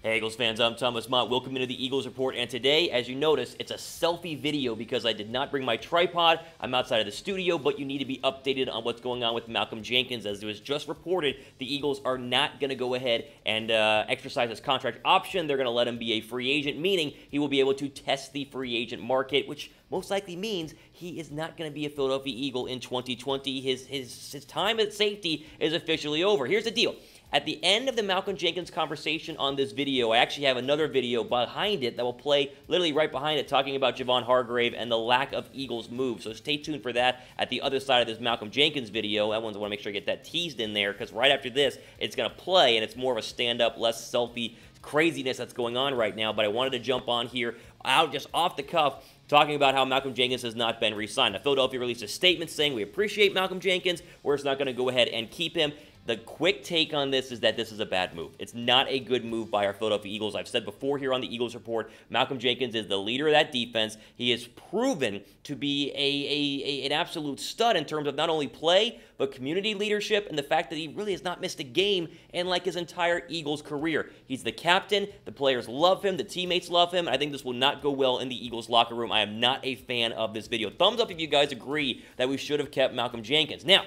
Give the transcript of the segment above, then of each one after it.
Hey Eagles fans, I'm Thomas Mott. Welcome into the Eagles Report, and today, as you notice, it's a selfie video because I did not bring my tripod. I'm outside of the studio, but you need to be updated on what's going on with Malcolm Jenkins. As it was just reported, the Eagles are not going to go ahead and exercise his contract option. They're going to let him be a free agent, meaning he will be able to test the free agent market, which most likely means he is not going to be a Philadelphia Eagle in 2020. His time at safety is officially over. Here's the deal. At the end of the Malcolm Jenkins conversation on this video, I actually have another video behind it that will play literally right behind it talking about Javon Hargrave and the lack of Eagles move. So stay tuned for that at the other side of this Malcolm Jenkins video. That one's I want to make sure I get that teased in there because right after this, it's going to play and it's more of a stand-up, less selfie craziness that's going on right now. But I wanted to jump on here out just off the cuff talking about how Malcolm Jenkins has not been re-signed. Now, Philadelphia released a statement saying we appreciate Malcolm Jenkins. We're just not going to go ahead and keep him. The quick take on this is that this is a bad move. It's not a good move by our Philadelphia Eagles. I've said before here on the Eagles Report, Malcolm Jenkins is the leader of that defense. He is proven to be an absolute stud in terms of not only play, but community leadership and the fact that he really has not missed a game in like his entire Eagles career. He's the captain. The players love him. The teammates love him. I think this will not go well in the Eagles locker room. I am not a fan of this video. Thumbs up if you guys agree that we should have kept Malcolm Jenkins. Now,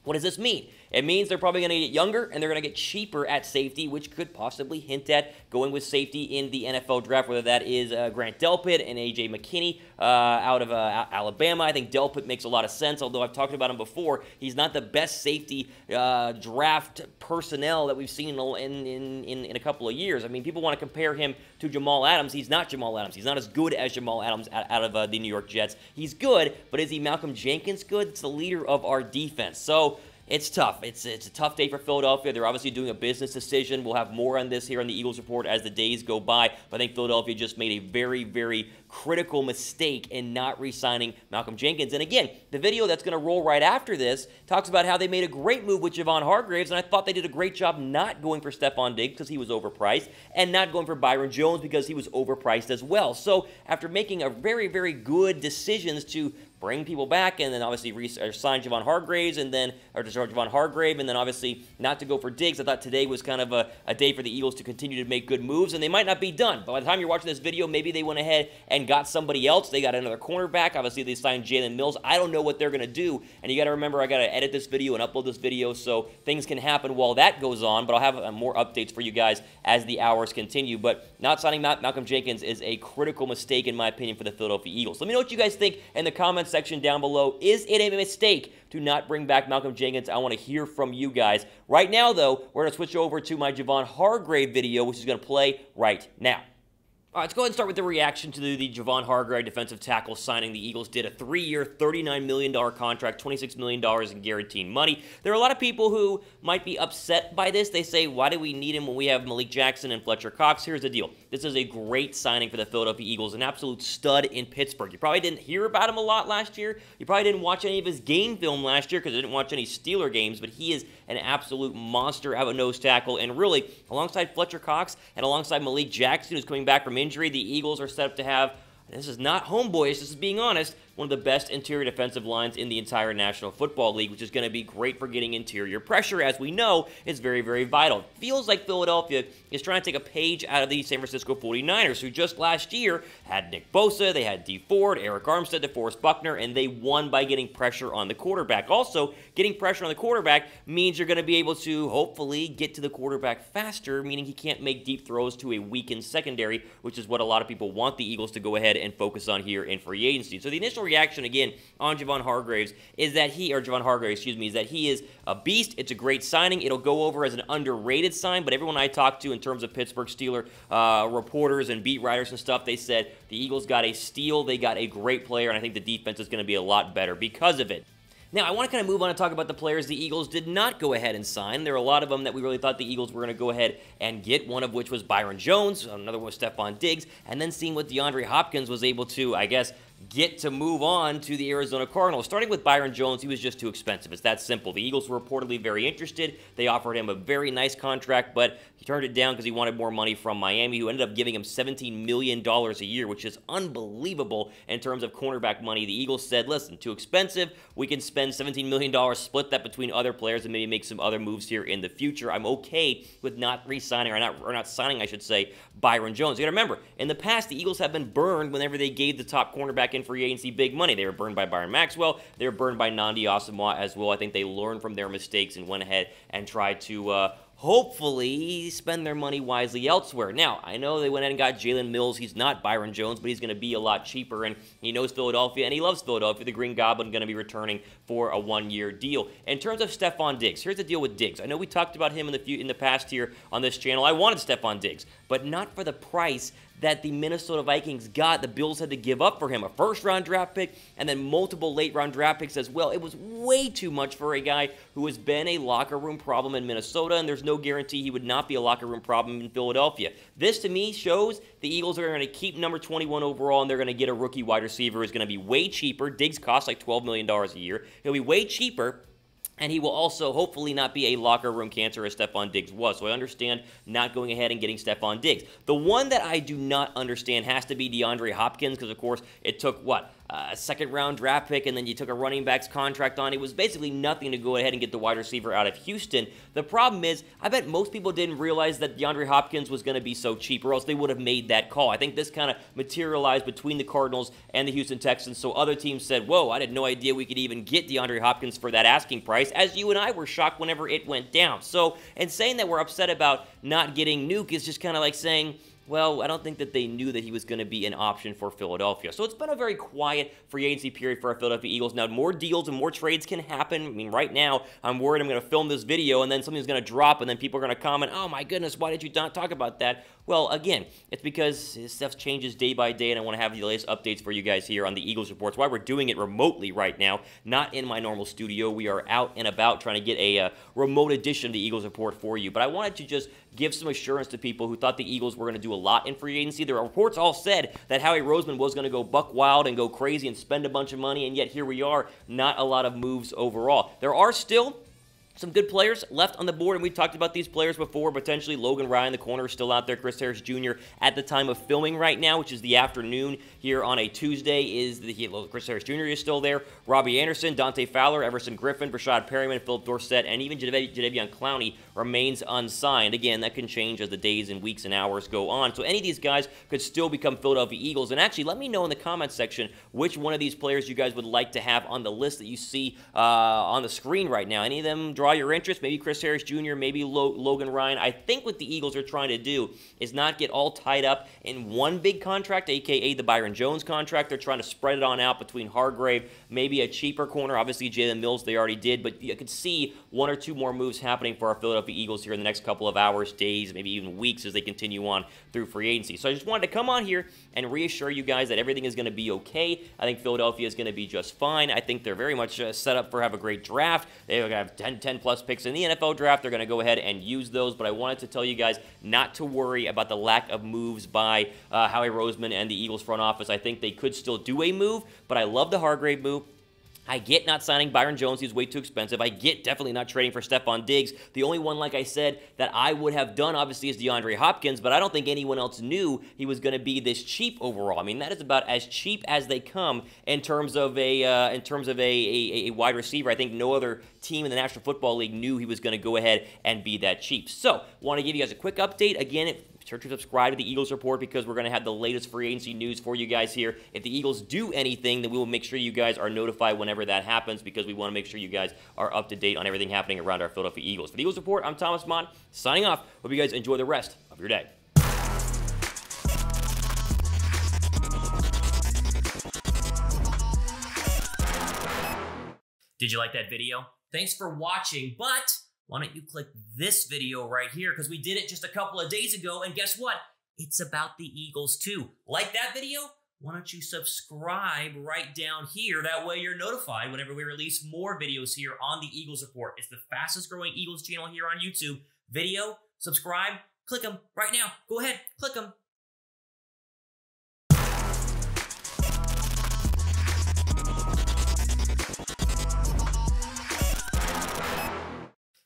what does this mean? It means they're probably going to get younger and they're going to get cheaper at safety, which could possibly hint at going with safety in the NFL draft, whether that is Grant Delpit and A.J. McKinney out of Alabama. I think Delpit makes a lot of sense, although I've talked about him before. He's not the best safety draft personnel that we've seen in a couple of years. I mean, people want to compare him to Jamal Adams. He's not Jamal Adams. He's not as good as Jamal Adams out of the New York Jets. He's good, but is he Malcolm Jenkins good? It's the leader of our defense. So it's tough. It's a tough day for Philadelphia. They're obviously doing a business decision. We'll have more on this here on the Eagles Report as the days go by. But I think Philadelphia just made a very, very critical mistake in not re-signing Malcolm Jenkins. And again, the video that's going to roll right after this talks about how they made a great move with Javon Hargraves, and I thought they did a great job not going for Stephon Diggs because he was overpriced, and not going for Byron Jones because he was overpriced as well. So after making a very, very good decisions to bring people back and then obviously sign Javon Hargrave and then obviously not to go for Diggs, I thought today was kind of a day for the Eagles to continue to make good moves, and they might not be done. But by the time you're watching this video, maybe they went ahead and got somebody else. They got another cornerback. Obviously, they signed Jalen Mills. I don't know what they're going to do, and you got to remember I got to edit this video and upload this video, so things can happen while that goes on, but I'll have more updates for you guys as the hours continue. But not signing Malcolm Jenkins is a critical mistake, in my opinion, for the Philadelphia Eagles. Let me know what you guys think in the comments section down below. Is it a mistake to not bring back Malcolm Jenkins? I want to hear from you guys. Right now, though, we're going to switch over to my Javon Hargrave video, which is going to play right now. All right, let's go ahead and start with the reaction to the Javon Hargrave defensive tackle signing. The Eagles did a 3-year, $39 million contract, $26 million in guaranteed money. There are a lot of people who might be upset by this. They say, why do we need him when we have Malik Jackson and Fletcher Cox? Here's the deal. This is a great signing for the Philadelphia Eagles, an absolute stud in Pittsburgh. You probably didn't hear about him a lot last year. You probably didn't watch any of his game film last year because you didn't watch any Steeler games, but he is an absolute monster of a nose tackle. And really, alongside Fletcher Cox and alongside Malik Jackson, who's coming back from injury, the Eagles are set up to have, this is not homeboyish, this is being honest, one of the best interior defensive lines in the entire National Football League, which is going to be great for getting interior pressure, as we know is very, very vital. It feels like Philadelphia is trying to take a page out of the San Francisco 49ers, who just last year had Nick Bosa, they had Dee Ford, Eric Armstead, DeForest Buckner, and they won by getting pressure on the quarterback. Also, getting pressure on the quarterback means you're going to be able to hopefully get to the quarterback faster, meaning he can't make deep throws to a weakened secondary, which is what a lot of people want the Eagles to go ahead and focus on here in free agency. So the initial reaction again on Javon Hargrave is that he is a beast. It's a great signing. It'll go over as an underrated sign, but everyone I talked to in terms of Pittsburgh Steeler reporters and beat writers and stuff, they said the Eagles got a steal, they got a great player, and I think the defense is going to be a lot better because of it. Now, I want to kind of move on and talk about the players the Eagles did not go ahead and sign. There are a lot of them that we really thought the Eagles were going to go ahead and get, one of which was Byron Jones, another one was Stephon Diggs, and then seeing what DeAndre Hopkins was able to, I guess, get to move on to the Arizona Cardinals. Starting with Byron Jones, he was just too expensive. It's that simple. The Eagles were reportedly very interested. They offered him a very nice contract, but he turned it down because he wanted more money from Miami, who ended up giving him $17 million a year, which is unbelievable in terms of cornerback money. The Eagles said, listen, too expensive. We can spend $17 million, split that between other players, and maybe make some other moves here in the future. I'm okay with not re-signing, or not signing, I should say, Byron Jones. You gotta remember, in the past, the Eagles have been burned whenever they gave the top cornerback in free agency big money. They were burned by Byron Maxwell. They were burned by Nnamdi Asomugha as well. I think they learned from their mistakes and went ahead and tried to hopefully spend their money wisely elsewhere. Now, I know they went ahead and got Jalen Mills. He's not Byron Jones, but he's going to be a lot cheaper, and he knows Philadelphia, and he loves Philadelphia. The Green Goblin going to be returning for a one-year deal. In terms of Stefon Diggs, here's the deal with Diggs. I know we talked about him in the past here on this channel. I wanted Stefon Diggs, but not for the price that the Minnesota Vikings got. The Bills had to give up for him a first-round draft pick and then multiple late-round draft picks as well. It was way too much for a guy who has been a locker room problem in Minnesota, and there's no guarantee he would not be a locker room problem in Philadelphia. This, to me, shows the Eagles are going to keep number 21 overall, and they're going to get a rookie wide receiver who's going to be way cheaper. Diggs costs like $12 million a year. He'll be way cheaper, and he will also hopefully not be a locker room cancer as Stefon Diggs was. So I understand not going ahead and getting Stefon Diggs. The one that I do not understand has to be DeAndre Hopkins, because, of course, it took, what, a second-round draft pick, and then you took a running back's contract on. It was basically nothing to go ahead and get the wide receiver out of Houston. The problem is, I bet most people didn't realize that DeAndre Hopkins was going to be so cheap, or else they would have made that call. I think this kind of materialized between the Cardinals and the Houston Texans, so other teams said, whoa, I had no idea we could even get DeAndre Hopkins for that asking price, as you and I were shocked whenever it went down. So, and saying that we're upset about not getting Nuke is just kind of like saying, well, I don't think that they knew that he was going to be an option for Philadelphia. So it's been a very quiet free agency period for our Philadelphia Eagles. Now, more deals and more trades can happen. I mean, right now, I'm worried I'm going to film this video, and then something's going to drop, and then people are going to comment, oh my goodness, why did you not talk about that? Well, again, it's because stuff changes day by day, and I want to have the latest updates for you guys here on the Eagles Report. That's why we're doing it remotely right now, not in my normal studio. We are out and about trying to get a remote edition of the Eagles Report for you. But I wanted to just give some assurance to people who thought the Eagles were going to do a lot in free agency. The reports all said that Howie Roseman was going to go buck wild and go crazy and spend a bunch of money, and yet here we are, not a lot of moves overall. There are still some good players left on the board, and we've talked about these players before. Potentially Logan Ryan, the corner, is still out there. Chris Harris Jr. at the time of filming right now, which is the afternoon here on a Tuesday, Chris Harris Jr. is still there. Robbie Anderson, Dante Fowler, Everson Griffin, Rashad Perryman, Philip Dorsett, and even Jadeveon Clowney remains unsigned. Again, that can change as the days and weeks and hours go on. So any of these guys could still become Philadelphia Eagles. And actually, let me know in the comments section which one of these players you guys would like to have on the list that you see on the screen right now. Any of them draw your interest? Maybe Chris Harris Jr., maybe Logan Ryan. I think what the Eagles are trying to do is not get all tied up in one big contract, aka the Byron Jones contract. They're trying to spread it on out between Hargrave, maybe a cheaper corner. Obviously, Jalen Mills, they already did, but you could see one or two more moves happening for our Philadelphia Eagles here in the next couple of hours, days, maybe even weeks as they continue on through free agency. So I just wanted to come on here and reassure you guys that everything is going to be okay. I think Philadelphia is going to be just fine. I think they're very much set up for have a great draft. They're going to have 10 plus picks in the NFL draft. They're going to go ahead and use those, but I wanted to tell you guys not to worry about the lack of moves by Howie Roseman and the Eagles front office. I think they could still do a move, but I love the Hargrave move. I get not signing Byron Jones. He's way too expensive. I get definitely not trading for Stefon Diggs. The only one, like I said, that I would have done, obviously, is DeAndre Hopkins, but I don't think anyone else knew he was going to be this cheap overall. I mean, that is about as cheap as they come in terms of a wide receiver. I think no other team in the National Football League knew he was going to go ahead and be that cheap. So, want to give you guys a quick update. Again, sure to subscribe to the Eagles Report because we're going to have the latest free agency news for you guys here. If the Eagles do anything, then we will make sure you guys are notified whenever that happens because we want to make sure you guys are up to date on everything happening around our Philadelphia Eagles. For the Eagles Report, I'm Thomas Mott, signing off. Hope you guys enjoy the rest of your day. Did you like that video? Thanks for watching, but why don't you click this video right here because we did it just a couple of days ago, and guess what? It's about the Eagles too. Like that video? Why don't you subscribe right down here? That way you're notified whenever we release more videos here on the Eagles Report. It's the fastest growing Eagles channel here on YouTube. Video, subscribe, click them right now. Go ahead, click them.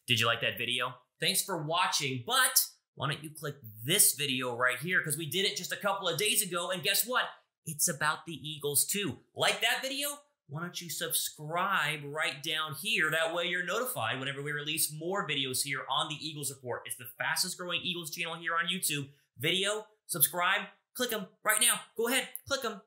Did you like that video? Thanks for watching, but why don't you click this video right here, because we did it just a couple of days ago, and guess what? It's about the Eagles too. Like that video? Why don't you subscribe right down here? That way you're notified whenever we release more videos here on the Eagles Report. It's the fastest growing Eagles channel here on YouTube. Video, subscribe, click them right now. Go ahead, click them.